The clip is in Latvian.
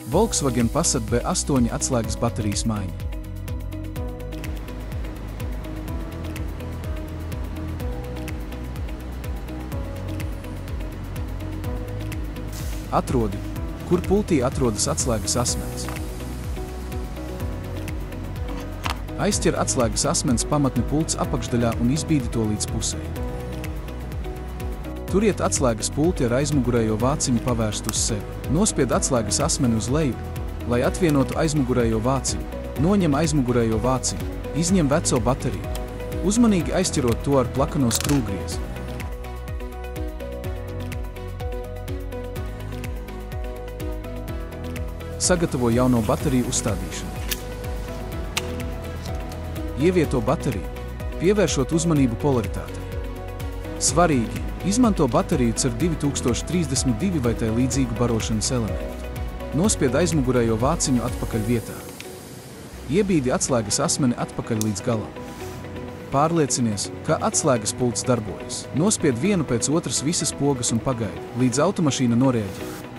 Volkswagen Passat B8 atslēgas baterijas maiņa. Atrodi, kur pultī atrodas atslēgas asmens. Aizķer atslēgas asmens pamatni pults apakšdaļā un izbīdi to līdz pusē. Turiet atslēgas pulti ar aizmugurējo vāciņu pavērst uz sevi. Nospied atslēgas asmeni uz leju, lai atvienotu aizmugurējo vāciņu. Noņem aizmugurējo vāciņu, izņem veco bateriju. Uzmanīgi aizķerot to ar plakano skrūvgriezi. Sagatavo jauno bateriju uzstādīšanu. Ievieto bateriju, pievēršot uzmanību polaritātei. Svarīgi, izmanto bateriju ar 2032 vai tai līdzīgu barošanas elementu. Nospied aizmugurējo vāciņu atpakaļ vietā. Iebīdi atslēgas asmeni atpakaļ līdz galam. Pārliecinies, ka atslēgas pults darbojas. Nospied vienu pēc otras visas pogas un pagaidi, līdz automašīna norēģē.